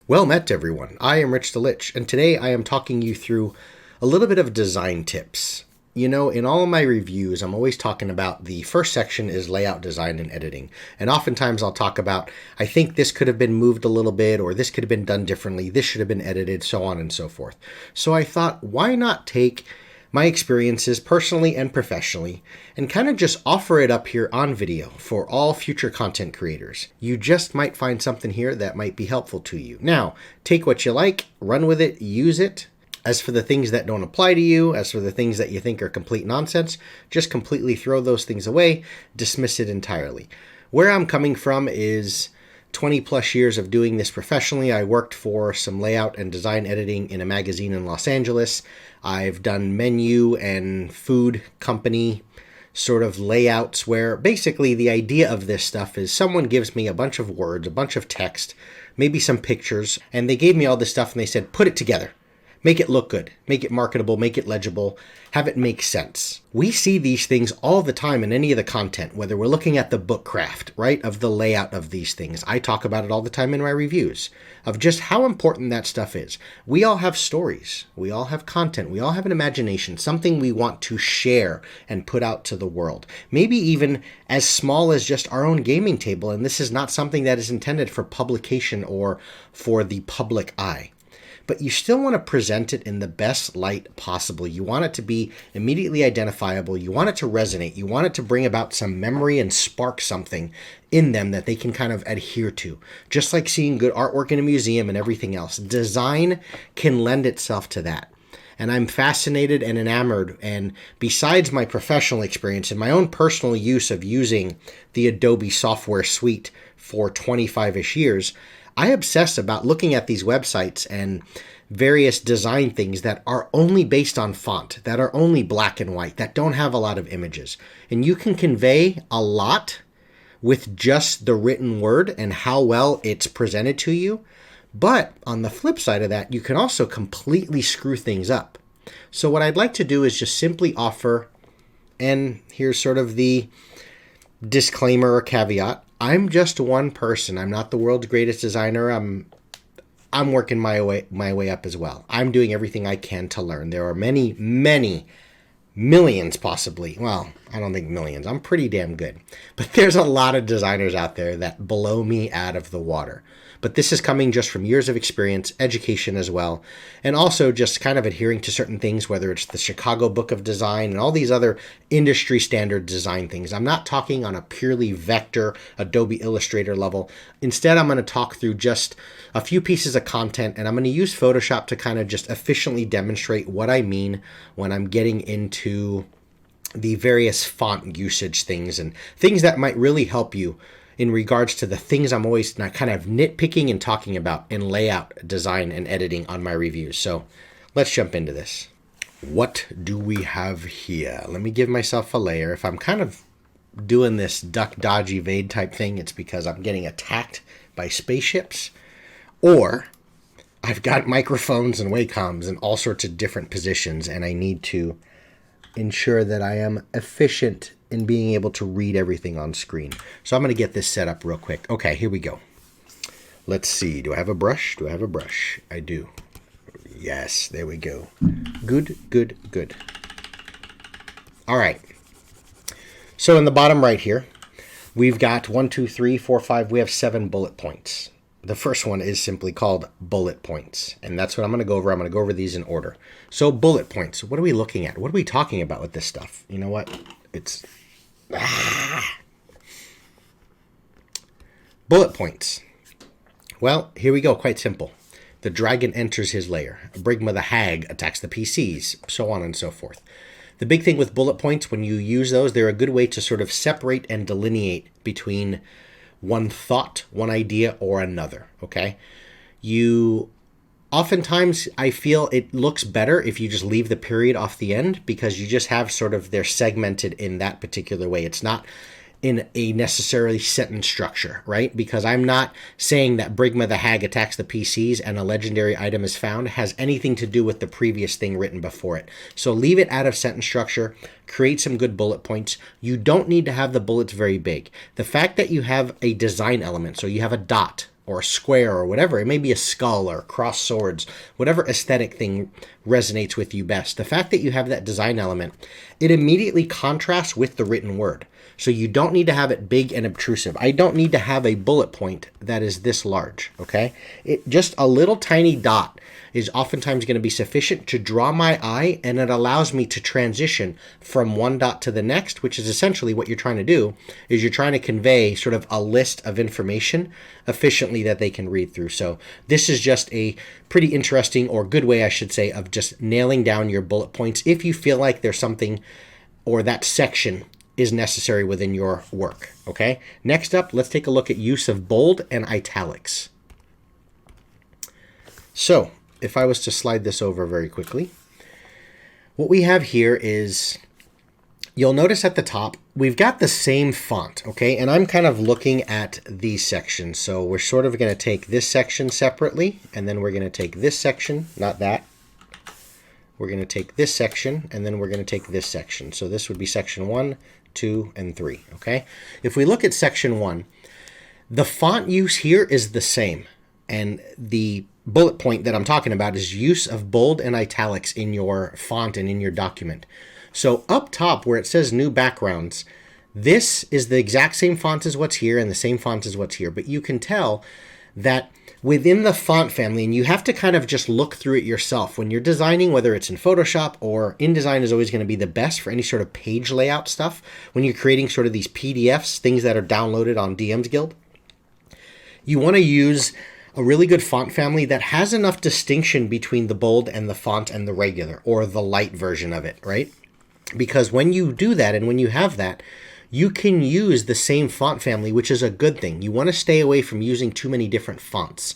Well met, everyone. I am Rich the Lich, and today I am talking you through a little bit of design tips. You know, in all of my reviews, I'm always talking about the first section is layout, design, and editing. And oftentimes I'll talk about, I think this could have been moved a little bit, or this could have been done differently, this should have been edited, so on and so forth. So I thought, why not take my experiences personally and professionally and kind of just offer it up here on video for all future content creators. You just might find something here that might be helpful to you. Now, take what you like, run with it, use it. As for the things that don't apply to you, as for the things that you think are complete nonsense, just completely throw those things away, dismiss it entirely. Where I'm coming from is 20 plus years of doing this professionally. I worked for some layout and design editing in a magazine in Los Angeles. I've done menu and food company sort of layouts where basically the idea of this stuff is someone gives me a bunch of words, a bunch of text, maybe some pictures, and they gave me all this stuff and they said, put it together. Make it look good, make it marketable, make it legible, have it make sense. We see these things all the time in any of the content, whether we're looking at the book craft, right, of the layout of these things. I talk about it all the time in my reviews of just how important that stuff is. We all have stories, we all have content, we all have an imagination, something we want to share and put out to the world. Maybe even as small as just our own gaming table, and this is not something that is intended for publication or for the public eye. But you still want to present it in the best light possible. You want it to be immediately identifiable. You want it to resonate. You want it to bring about some memory and spark something in them that they can kind of adhere to. Just like seeing good artwork in a museum and everything else. Design can lend itself to that. And I'm fascinated and enamored. And besides my professional experience and my own personal use of using the Adobe software suite for 25-ish years, I obsess about looking at these websites and various design things that are only based on font, that are only black and white, that don't have a lot of images. And you can convey a lot with just the written word and how well it's presented to you. But on the flip side of that, you can also completely screw things up. So what I'd like to do is just simply offer, and here's sort of the disclaimer or caveat, I'm just one person. I'm not the world's greatest designer. I'm working my way up as well. I'm doing everything I can to learn. There are many, many millions possibly. Well, I don't think millions. I'm pretty damn good. But there's a lot of designers out there that blow me out of the water. But this is coming just from years of experience, education as well, and also just kind of adhering to certain things, whether it's the Chicago Book of Design and all these other industry standard design things. I'm not talking on a purely vector Adobe Illustrator level. Instead, I'm going to talk through just a few pieces of content, and I'm going to use Photoshop to kind of just efficiently demonstrate what I mean when I'm getting into the various font usage things and things that might really help you in regards to the things I'm always kind of nitpicking and talking about in layout, design, and editing on my reviews. So let's jump into this. What do we have here? Let me give myself a layer. If I'm kind of doing this duck, dodge, evade type thing, it's because I'm getting attacked by spaceships, or I've got microphones and waccoms in all sorts of different positions, and I need to ensure that I am efficient in being able to read everything on screen. So I'm going to get this set up real quick. Okay, here we go. Let's see. Do I have a brush? Do I have a brush? I do. Yes, there we go. Good, good, good. All right. So in the bottom right here, we've got 1, 2, 3, 4, 5. We have 7 bullet points. The first one is simply called bullet points, and that's what I'm going to go over. I'm going to go over these in order. So bullet points, what are we looking at? What are we talking about with this stuff? You know what? It's bullet points. Well, here we go. Quite simple. The dragon enters his lair. Brigma the hag attacks the PCs, so on and so forth. The big thing with bullet points, when you use those, they're a good way to sort of separate and delineate between one thought, one idea, or another, okay? Oftentimes, I feel it looks better if you just leave the period off the end because you just have sort of, they're segmented in that particular way. It's not in a necessarily sentence structure, right? Because I'm not saying that Brigma the hag attacks the PCs and a legendary item is found has anything to do with the previous thing written before it. So leave it out of sentence structure, create some good bullet points. You don't need to have the bullets very big. The fact that you have a design element, so you have a dot or a square or whatever. It may be a skull or crossed swords, whatever aesthetic thing resonates with you best. The fact that you have that design element, it immediately contrasts with the written word. So you don't need to have it big and obtrusive. I don't need to have a bullet point that is this large, okay? Just a little tiny dot is oftentimes going to be sufficient to draw my eye, and it allows me to transition from one dot to the next, which is essentially what you're trying to do, is you're trying to convey sort of a list of information efficiently that they can read through. So this is just a pretty interesting, or good way, I should say, of just nailing down your bullet points if you feel like there's something or that section is necessary within your work, okay? Next up, let's take a look at use of bold and italics. So if I was to slide this over very quickly, what we have here is, you'll notice at the top, we've got the same font, okay? And I'm kind of looking at these sections. So we're sort of going to take this section separately, and then we're going to take this section, not that. We're going to take this section, and then we're going to take this section. So this would be section 1, 2, and 3, okay? If we look at section 1, the font use here is the same. And the bullet point that I'm talking about is use of bold and italics in your font and in your document. So up top where it says new backgrounds, this is the exact same font as what's here and the same font as what's here. But you can tell that within the font family, and you have to kind of just look through it yourself. When you're designing, whether it's in Photoshop or InDesign is always going to be the best for any sort of page layout stuff. When you're creating sort of these PDFs, things that are downloaded on DM's Guild, you want to use a really good font family that has enough distinction between the bold and the font and the regular or the light version of it, right? Because when you do that and when you have that, you can use the same font family, which is a good thing. You want to stay away from using too many different fonts.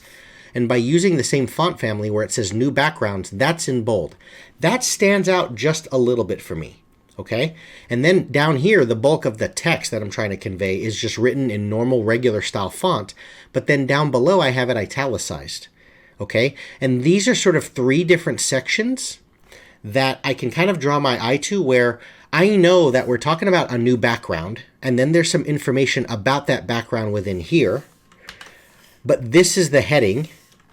And by using the same font family where it says new backgrounds, that's in bold. That stands out just a little bit for me. Okay, and then down here, the bulk of the text that I'm trying to convey is just written in normal, regular style font. But then down below, I have it italicized. Okay, and these are sort of 3 different sections that I can kind of draw my eye to, where I know that we're talking about a new background, and then there's some information about that background within here. But this is the heading,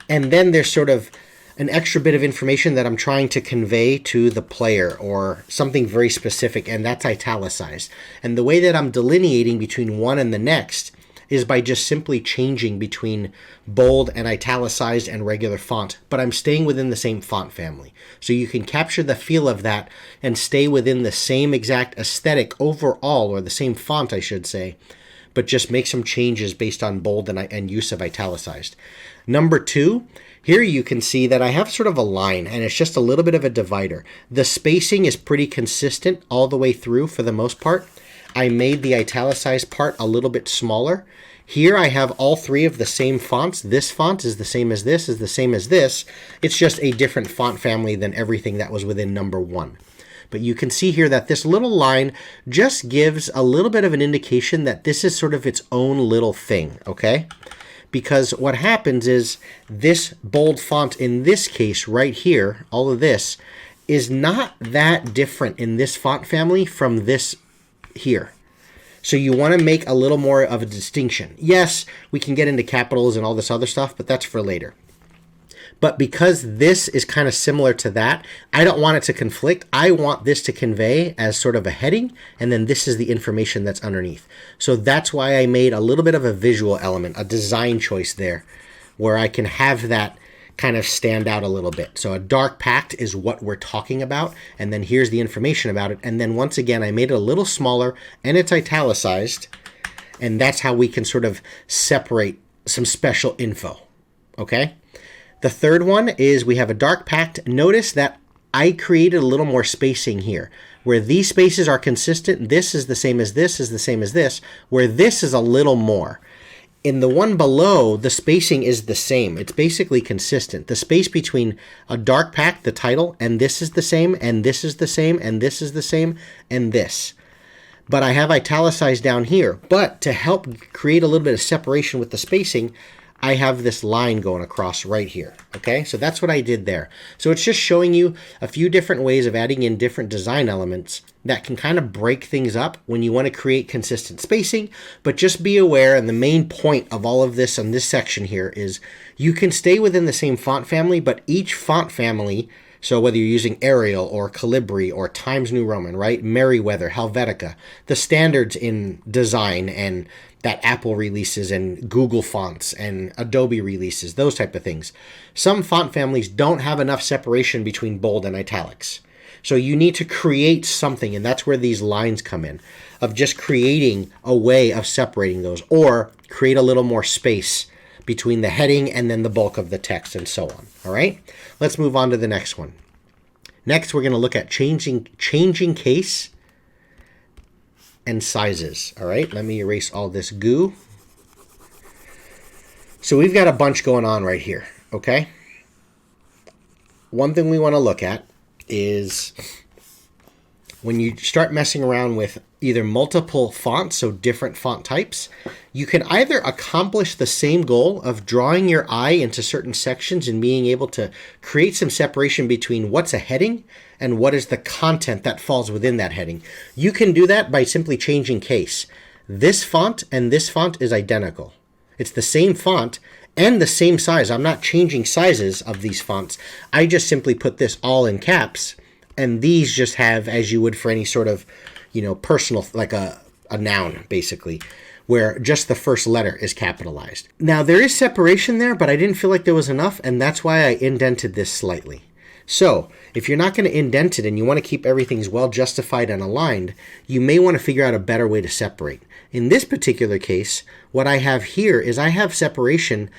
and then there's sort of an extra bit of information that I'm trying to convey to the player, or something very specific, and that's italicized. And the way that I'm delineating between one and the next is by just simply changing between bold and italicized and regular font, but I'm staying within the same font family. So you can capture the feel of that and stay within the same exact aesthetic overall, or the same font, I should say, but just make some changes based on bold and use of italicized. Number 2, here you can see that I have sort of a line, and it's just a little bit of a divider. The spacing is pretty consistent all the way through for the most part. I made the italicized part a little bit smaller. Here I have all 3 of the same fonts. This font is the same as this, is the same as this. It's just a different font family than everything that was within number 1. But you can see here that this little line just gives a little bit of an indication that this is sort of its own little thing, okay? Because what happens is this bold font in this case right here, all of this, is not that different in this font family from this here. So you want to make a little more of a distinction. Yes, we can get into capitals and all this other stuff, but that's for later. But because this is kind of similar to that, I don't want it to conflict. I want this to convey as sort of a heading, and then this is the information that's underneath. So that's why I made a little bit of a visual element, a design choice there, where I can have that kind of stand out a little bit. So a dark pact is what we're talking about, and then here's the information about it. And then once again, I made it a little smaller, and it's italicized, and that's how we can sort of separate some special info, okay? The third one is we have a dark pact. Notice that I created a little more spacing here. Where these spaces are consistent, this is the same as this, is the same as this, where this is a little more. In the one below, the spacing is the same. It's basically consistent. The space between a dark pact, the title, and this is the same, and this is the same, and this is the same, and this. But I have italicized down here. But to help create a little bit of separation with the spacing, I have this line going across right here. Okay, so that's what I did there. So it's just showing you a few different ways of adding in different design elements that can kind of break things up when you want to create consistent spacing. But just be aware, and the main point of all of this in this section here is you can stay within the same font family, but each font family, so whether you're using Arial or Calibri or Times New Roman, right? Merriweather, Helvetica, the standards in design and that Apple releases and Google fonts and Adobe releases, those type of things. Some font families don't have enough separation between bold and italics. So you need to create something, and that's where these lines come in, of just creating a way of separating those, or create a little more space between the heading and then the bulk of the text and so on. All right, let's move on to the next one. Next, we're going to look at changing case and sizes. All right, let me erase all this goo. So we've got a bunch going on right here, okay? One thing we want to look at is when you start messing around with either multiple fonts, so different font types, you can either accomplish the same goal of drawing your eye into certain sections and being able to create some separation between what's a heading and what is the content that falls within that heading. You can do that by simply changing case. This font and this font is identical. It's the same font and the same size. I'm not changing sizes of these fonts. I just simply put this all in caps, and these just have, as you would for any sort of, personal, like a noun, basically, where just the first letter is capitalized. Now, there is separation there, but I didn't feel like there was enough, and that's why I indented this slightly. So, if you're not going to indent it and you want to keep everything well justified and aligned, you may want to figure out a better way to separate. In this particular case, what I have here is I have separation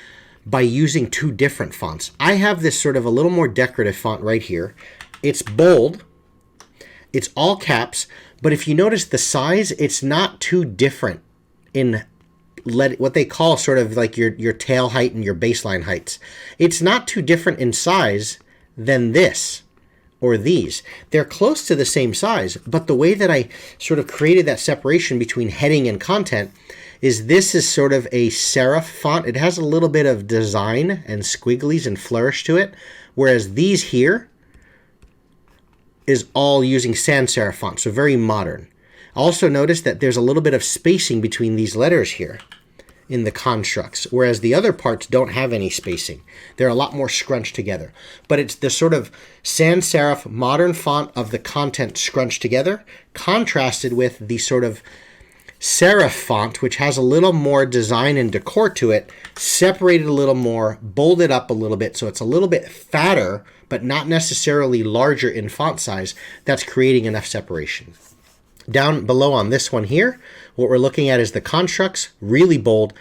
by using two different fonts. I have this sort of a little more decorative font right here. It's bold, it's all caps, but if you notice the size, it's not too different in what they call sort of like your tail height and your baseline heights. It's not too different in size than this or these. They're close to the same size, but the way that I sort of created that separation between heading and content is this is sort of a serif font. It has a little bit of design and squigglies and flourish to it, whereas these here is all using sans serif font, so very modern. Also notice that there's a little bit of spacing between these letters here in the constructs, whereas the other parts don't have any spacing. They're a lot more scrunched together. But it's the sort of sans serif modern font of the content scrunched together, contrasted with the sort of serif font, which has a little more design and decor to it, separated a little more, bolded up a little bit, so it's a little bit fatter, but not necessarily larger in font size. That's creating enough separation. Down below on this one here, what we're looking at is the constructs, really bold,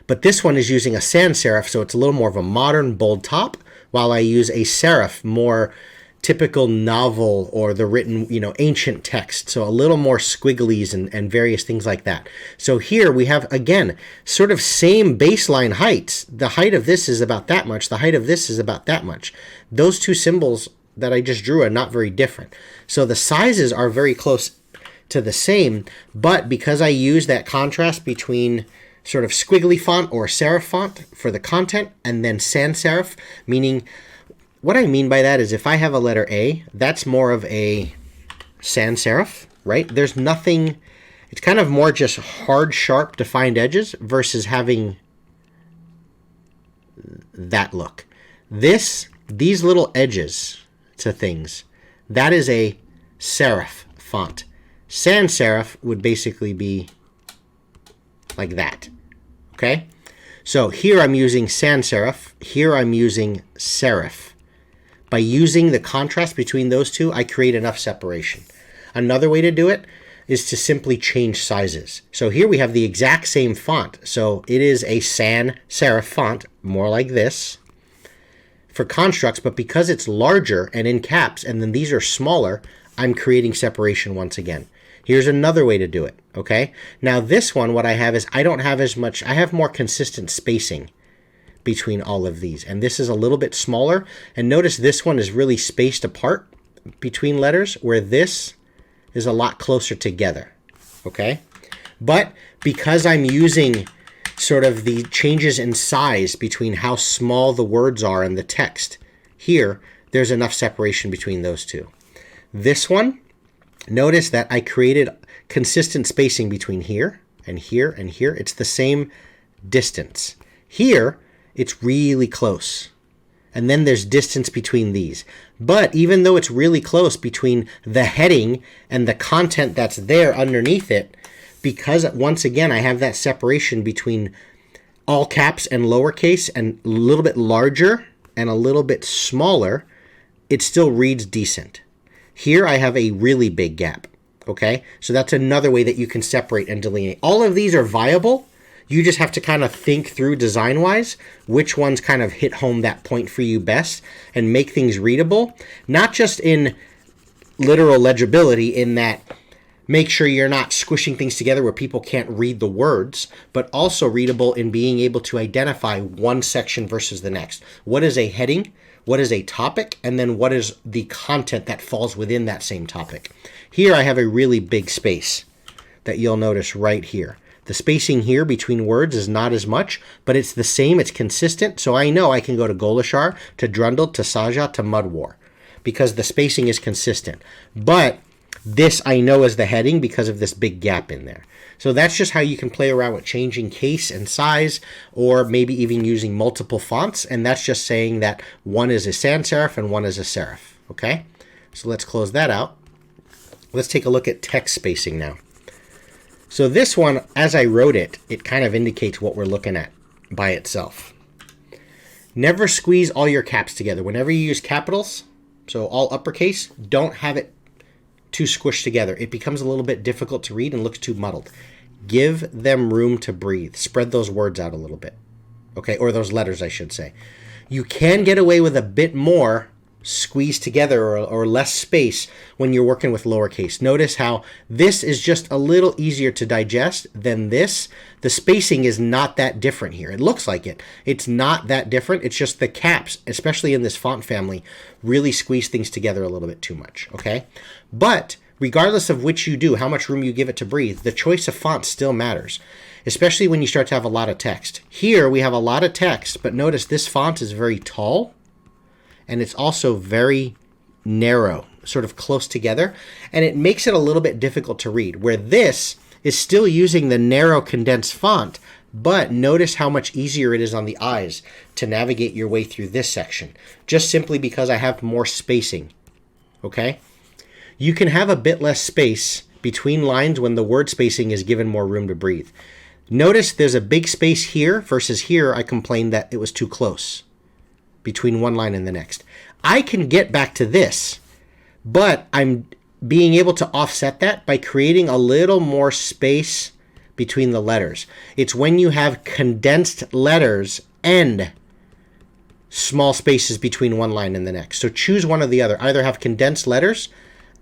but this one is using a sans serif, so it's a little more of a modern bold top, while I use a serif, more typical novel or the written, ancient text, so a little more squigglies and various things like that. So here we have, again, sort of same baseline heights. The height of this is about that much, the height of this is about that much. Those two symbols that I just drew are not very different. So the sizes are very close to the same, but because I use that contrast between sort of squiggly font or serif font for the content and then sans serif, meaning what I mean by that is if I have a letter A, that's more of a sans serif, right? There's nothing, it's kind of more just hard, sharp, defined edges versus having that look. These little edges to things, that is a serif font. Sans serif would basically be like that, okay? So here I'm using sans serif, here I'm using serif. By using the contrast between those two, I create enough separation. Another way to do it is to simply change sizes. So here we have the exact same font. So it is a sans serif font, more like this, for constructs, but because it's larger and in caps, and then these are smaller, I'm creating separation once again. Here's another way to do it, okay? Now this one, what I have is I don't have as much, I have more consistent spacing between all of these. And this is a little bit smaller. And notice this one is really spaced apart between letters, where this is a lot closer together, okay? But because I'm using sort of the changes in size between how small the words are in the text. Here, there's enough separation between those two. This one, notice that I created consistent spacing between here and here and here. It's the same distance. Here, it's really close. And then there's distance between these. But even though it's really close between the heading and the content that's there underneath it, because once again I have that separation between all caps and lowercase and a little bit larger and a little bit smaller, it still reads decent. Here I have a really big gap. Okay, so that's another way that you can separate and delineate. All of these are viable. You just have to kind of think through design-wise which ones kind of hit home that point for you best and make things readable, not just in literal legibility in that make sure you're not squishing things together where people can't read the words, but also readable in being able to identify one section versus the next. What is a heading? What is a topic? And then what is the content that falls within that same topic? Here I have a really big space that you'll notice right here. The spacing here between words is not as much, but it's the same, it's consistent, so I know I can go to Golashar, to Drundle, to Saja, to Mudwar, because the spacing is consistent. But this I know is the heading because of this big gap in there. So that's just how you can play around with changing case and size, or maybe even using multiple fonts, and that's just saying that one is a sans serif and one is a serif, okay? So let's close that out. Let's take a look at text spacing now. So this one, as I wrote it, it kind of indicates what we're looking at by itself. Never squeeze all your caps together. Whenever you use capitals, so all uppercase, don't have it too squished together. It becomes a little bit difficult to read and looks too muddled. Give them room to breathe. Spread those words out a little bit. Okay, or those letters, I should say. You can get away with a bit more squeezed together or less space when you're working with lowercase. Notice how this is just a little easier to digest than this. The spacing is not that different here. It looks like it. It's not that different. It's just the caps, especially in this font family, really squeeze things together a little bit too much, okay? But regardless of which you do, how much room you give it to breathe, the choice of font still matters, especially when you start to have a lot of text. Here we have a lot of text, but notice this font is very tall, and it's also very narrow, sort of close together, and it makes it a little bit difficult to read, where this is still using the narrow condensed font, but notice how much easier it is on the eyes to navigate your way through this section, just simply because I have more spacing, okay? You can have a bit less space between lines when the word spacing is given more room to breathe. Notice there's a big space here versus here I complained that it was too close between one line and the next. I can get back to this, but I'm being able to offset that by creating a little more space between the letters. It's when you have condensed letters and small spaces between one line and the next. So choose one or the other. Either have condensed letters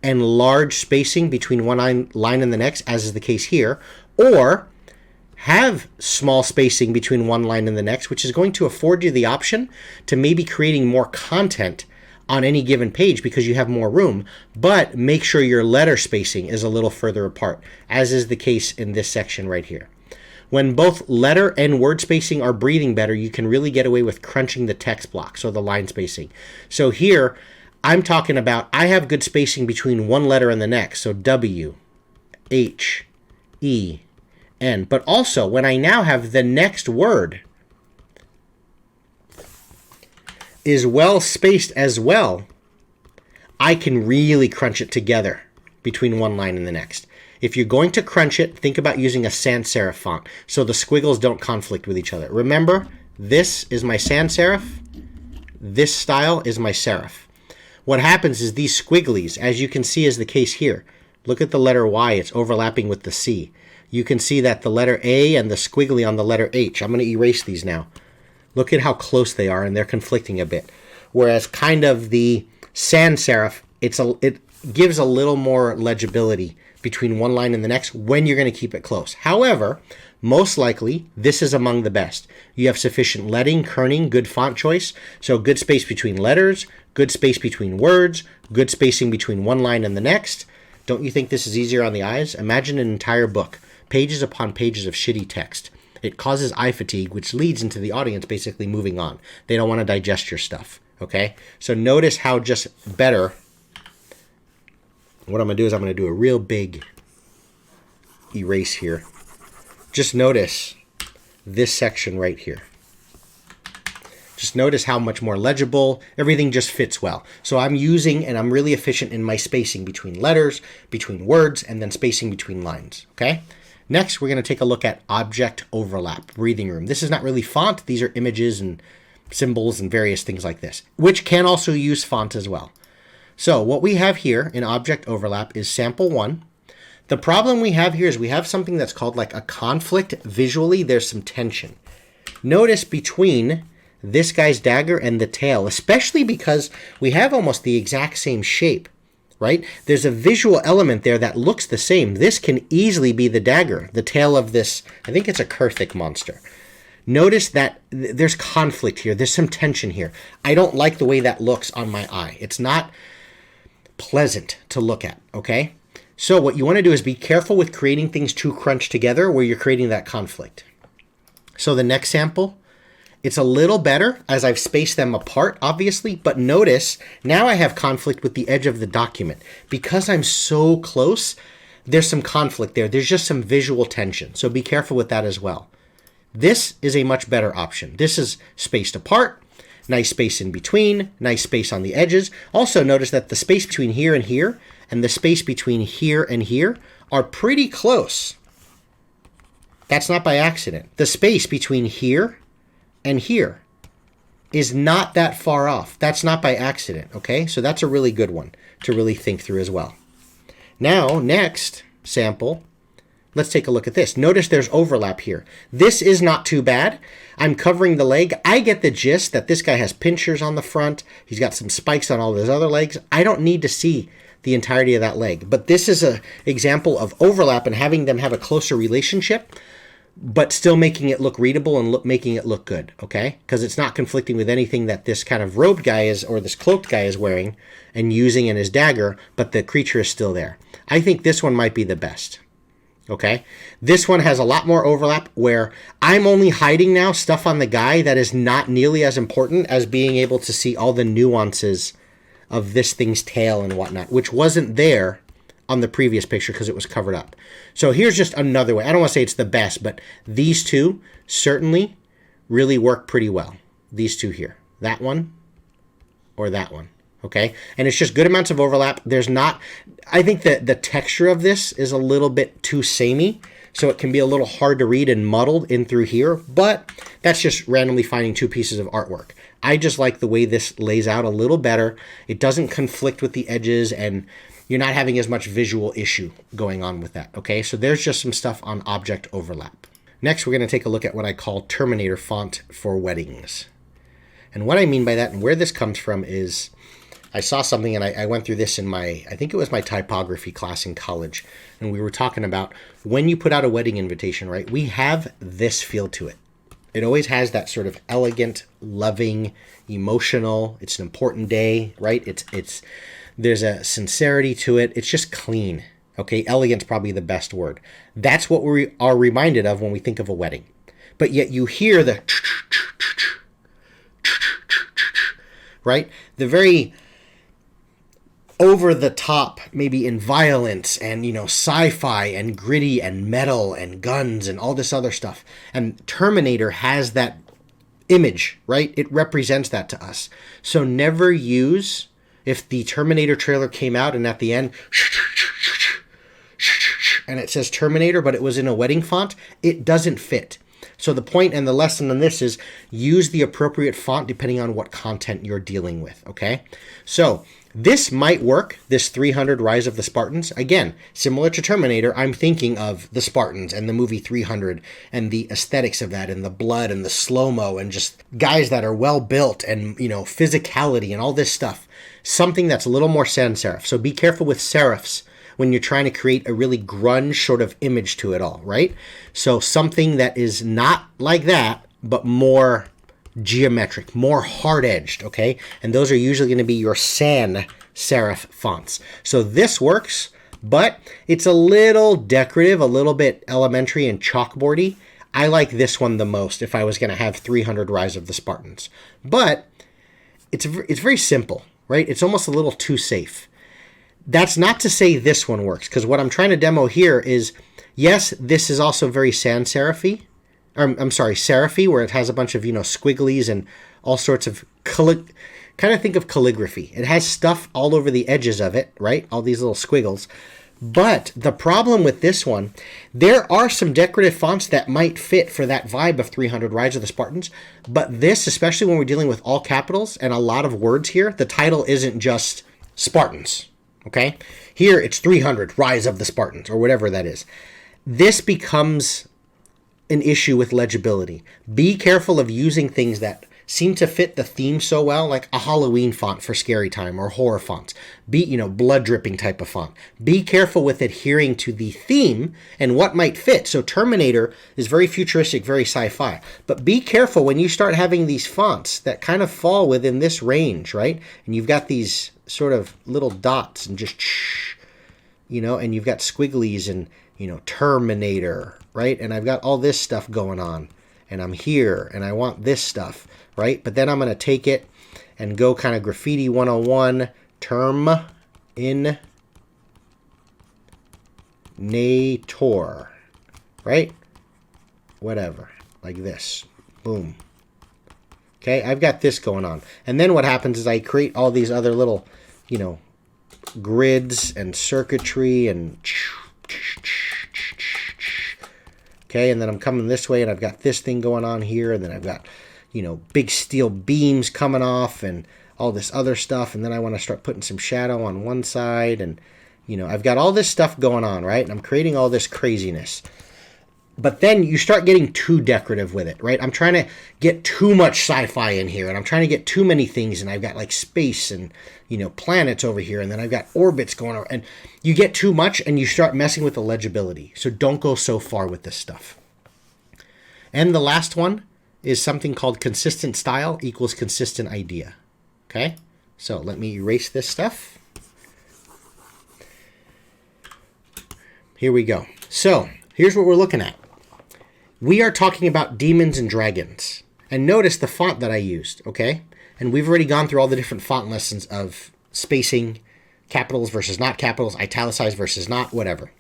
and large spacing between one line and the next, as is the case here, or have small spacing between one line and the next, which is going to afford you the option to maybe creating more content on any given page because you have more room, but make sure your letter spacing is a little further apart, as is the case in this section right here. When both letter and word spacing are breathing better, you can really get away with crunching the text block, so the line spacing. So here, I'm talking about I have good spacing between one letter and the next, so W, H, E, N. But also, when I now have the next word is well spaced as well, I can really crunch it together between one line and the next. If you're going to crunch it, think about using a sans serif font so the squiggles don't conflict with each other. Remember, this is my sans serif, this style is my serif. What happens is these squigglies, as you can see is the case here, look at the letter Y, it's overlapping with the C. You can see that the letter A and the squiggly on the letter H. I'm going to erase these now. Look at how close they are, and they're conflicting a bit. Whereas kind of the sans serif, it gives a little more legibility between one line and the next when you're going to keep it close. However, most likely, this is among the best. You have sufficient leading, kerning, good font choice, so good space between letters, good space between words, good spacing between one line and the next. Don't you think this is easier on the eyes? Imagine an entire book, pages upon pages of shitty text. It causes eye fatigue, which leads into the audience basically moving on. They don't want to digest your stuff, okay? So notice how just better, what I'm going to do is I'm going to do a real big erase here. Just notice this section right here. Just notice how much more legible, everything just fits well. So I'm using, and I'm really efficient in my spacing between letters, between words, and then spacing between lines, okay? Next, we're going to take a look at object overlap, breathing room. This is not really font. These are images and symbols and various things like this, which can also use font as well. So what we have here in object overlap is sample 1. The problem we have here is we have something that's called like a conflict. Visually, there's some tension. Notice between this guy's dagger and the tail, especially because we have almost the exact same shape, right? There's a visual element there that looks the same. This can easily be the dagger, the tail of this, I think it's a Kurthic monster. Notice that there's conflict here. There's some tension here. I don't like the way that looks on my eye. It's not pleasant to look at, okay? So what you want to do is be careful with creating things too crunched together where you're creating that conflict. So the next sample, it's a little better as I've spaced them apart, obviously, but notice now I have conflict with the edge of the document. Because I'm so close, there's some conflict there. There's just some visual tension. So be careful with that as well. This is a much better option. This is spaced apart, nice space in between, nice space on the edges. Also notice that the space between here and the space between here and here are pretty close. That's not by accident. The space between here and here is not that far off. That's not by accident, okay? So that's a really good one to really think through as well. Now, next sample, let's take a look at this. Notice there's overlap here. This is not too bad. I'm covering the leg. I get the gist that this guy has pinchers on the front. He's got some spikes on all his other legs. I don't need to see the entirety of that leg. But this is an example of overlap and having them have a closer relationship, but still making it look readable and making it look good, okay? Because it's not conflicting with anything that this kind of robed guy is, or this cloaked guy is wearing and using in his dagger, but the creature is still there. I think this one might be the best, okay? This one has a lot more overlap where I'm only hiding now stuff on the guy that is not nearly as important as being able to see all the nuances of this thing's tail and whatnot, which wasn't there on the previous picture because it was covered up. So here's just another way. I don't want to say it's the best, but these two certainly really work pretty well. These two here, that one or that one, okay? And it's just good amounts of overlap. There's not, I think that the texture of this is a little bit too samey, so it can be a little hard to read and muddled in through here, but that's just randomly finding two pieces of artwork. I just like the way this lays out a little better. It doesn't conflict with the edges, and you're not having as much visual issue going on with that, okay? So there's just some stuff on object overlap. Next, we're going to take a look at what I call Terminator Font for weddings. And what I mean by that and where this comes from is I saw something, and I went through this in my, I think it was my typography class in college, and we were talking about when you put out a wedding invitation, right? We have this feel to it. It always has that sort of elegant, loving, emotional, it's an important day, right? There's a sincerity to it. It's just clean, okay? Elegant's probably the best word. That's what we are reminded of when we think of a wedding. But yet you hear the right? The very over the top, maybe in violence and, sci-fi and gritty and metal and guns and all this other stuff. And Terminator has that image, right? It represents that to us. So never use, if the Terminator trailer came out and at the end, and it says Terminator, but it was in a wedding font, it doesn't fit. So the point and the lesson on this is use the appropriate font depending on what content you're dealing with, okay? So this might work, this 300 Rise of the Spartans. Again, similar to Terminator, I'm thinking of the Spartans and the movie 300 and the aesthetics of that and the blood and the slow-mo and just guys that are well-built and, physicality and all this stuff. Something that's a little more sans serif. So be careful with serifs when you're trying to create a really grunge sort of image to it all, right? So something that is not like that, but more geometric, more hard-edged, okay? And those are usually going to be your sans serif fonts. So this works, but it's a little decorative, a little bit elementary and chalkboardy. I like this one the most if I was going to have 300 Rise of the Spartans. But it's very simple, right? It's almost a little too safe. That's not to say this one works, because what I'm trying to demo here is, yes, this is also very sans serif-y. I'm sorry, serif-y, where it has a bunch of, squigglies and all sorts of kind of think of calligraphy. It has stuff all over the edges of it, right? All these little squiggles. But the problem with this one, there are some decorative fonts that might fit for that vibe of 300 Rise of the Spartans. But this, especially when we're dealing with all capitals and a lot of words here, the title isn't just Spartans, okay? Here it's 300 Rise of the Spartans or whatever that is. This becomes an issue with legibility. Be careful of using things that seem to fit the theme so well, like a Halloween font for scary time or horror fonts. Be, blood dripping type of font. Be careful with adhering to the theme and what might fit. So Terminator is very futuristic, very sci-fi. But be careful when you start having these fonts that kind of fall within this range, right? And you've got these sort of little dots and just, and you've got squigglies and, Terminator, right? And I've got all this stuff going on. And I'm here, and I want this stuff, right? But then I'm going to take it and go kind of graffiti 101, Terminator, right? Whatever, like this. Boom. Okay, I've got this going on. And then what happens is I create all these other little, grids and circuitry and... Okay, and then I'm coming this way, and I've got this thing going on here, and then I've got, big steel beams coming off and all this other stuff, and then I want to start putting some shadow on one side, and, I've got all this stuff going on, right? And I'm creating all this craziness. But then you start getting too decorative with it, right? I'm trying to get too much sci-fi in here, and I'm trying to get too many things, and I've got like space and, planets over here, and then I've got orbits going over, and you get too much, and you start messing with the legibility. So don't go so far with this stuff. And the last one is something called consistent style equals consistent idea. Okay? So let me erase this stuff. Here we go. So here's what we're looking at. We are talking about demons and dragons. And notice the font that I used, okay? And we've already gone through all the different font lessons of spacing, capitals versus not capitals, italicized versus not, whatever.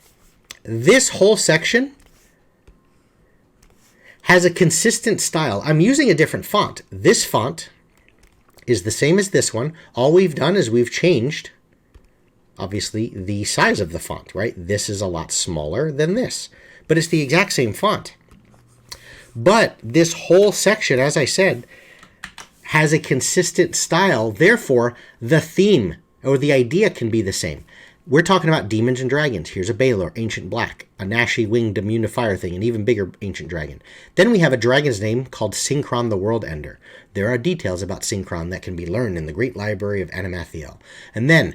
This whole section has a consistent style. I'm using a different font. This font is the same as this one. All we've done is we've changed, obviously, the size of the font, right? This is a lot smaller than this, but it's the exact same font. But this whole section, as I said, has a consistent style. Therefore, the theme or the idea can be the same. We're talking about demons and dragons. Here's a Baylor, ancient black, a Nashi winged immune to fire thing, an even bigger ancient dragon. Then we have a dragon's name called Synchron the World Ender. There are details about Synchron that can be learned in the Great Library of Animathiel. And then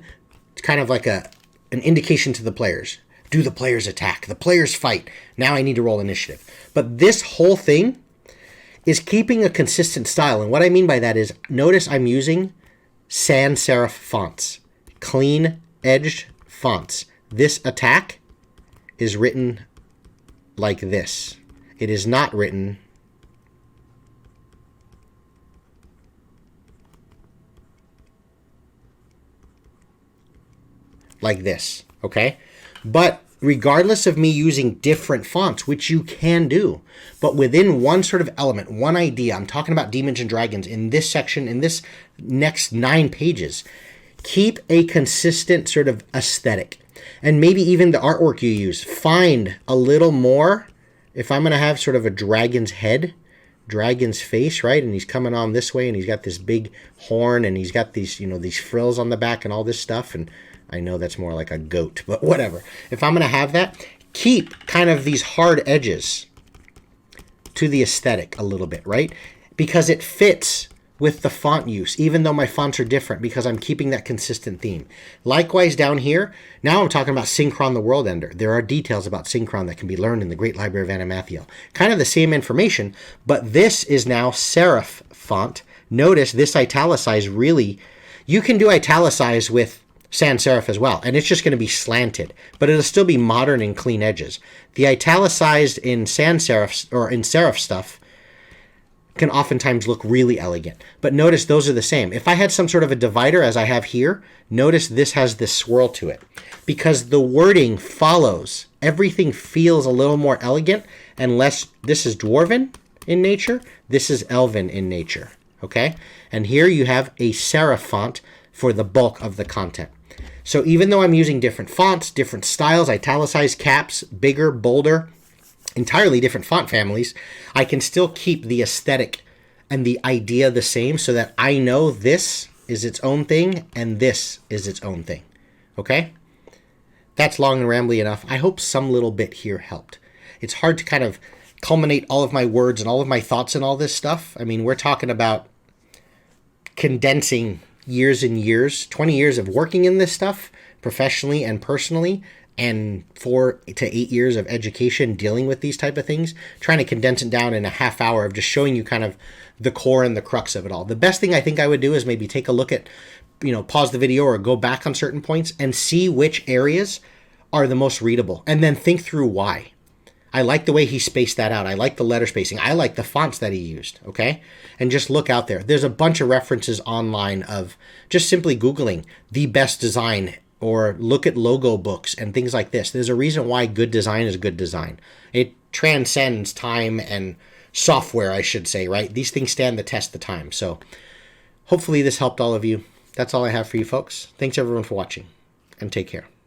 it's kind of like an indication to the players. Do the players attack? The players fight. Now I need to roll initiative. But this whole thing is keeping a consistent style. And what I mean by that is, notice I'm using sans serif fonts. Clean edged fonts. This attack is written like this. It is not written like this, okay? But regardless of me using different fonts, which you can do, but within one sort of element, one idea, I'm talking about demons and dragons in this section, in this next 9 pages, keep a consistent sort of aesthetic. And maybe even the artwork you use, find a little more. If I'm going to have sort of a dragon's head, dragon's face, right? And he's coming on this way, and he's got this big horn, and he's got these, these frills on the back and all this stuff. And I know that's more like a goat, but whatever. If I'm going to have that, keep kind of these hard edges to the aesthetic a little bit, right? Because it fits with the font use, even though my fonts are different, because I'm keeping that consistent theme. Likewise, down here, now I'm talking about Synchron the World Ender. There are details about Synchron that can be learned in the Great Library of Animathiel. Kind of the same information, but this is now serif font. Notice this italicized really, you can do italicized with sans serif as well, and it's just going to be slanted, but it'll still be modern and clean edges. The italicized in sans serif or in serif stuff can oftentimes look really elegant. But notice those are the same. If I had some sort of a divider as I have here, notice this has this swirl to it because the wording follows. Everything feels a little more elegant and less. This is dwarven in nature. This is elven in nature. Okay? And here you have a serif font for the bulk of the content. So even though I'm using different fonts, different styles, italicized, caps, bigger, bolder, entirely different font families, I can still keep the aesthetic and the idea the same so that I know this is its own thing and this is its own thing. Okay? That's long and rambly enough. I hope some little bit here helped. It's hard to kind of culminate all of my words and all of my thoughts and all this stuff. I mean, we're talking about condensing years and years, 20 years of working in this stuff professionally and personally, and 4 to 8 years of education dealing with these type of things, trying to condense it down in a half hour of just showing you kind of the core and the crux of it all. The best thing I think I would do is maybe take a look at, pause the video or go back on certain points and see which areas are the most readable and then think through why. I like the way he spaced that out. I like the letter spacing. I like the fonts that he used, okay? And just look out there. There's a bunch of references online of just simply Googling the best design or look at logo books and things like this. There's a reason why good design is good design. It transcends time and software, I should say, right? These things stand the test of time. So hopefully this helped all of you. That's all I have for you folks. Thanks everyone for watching, and take care.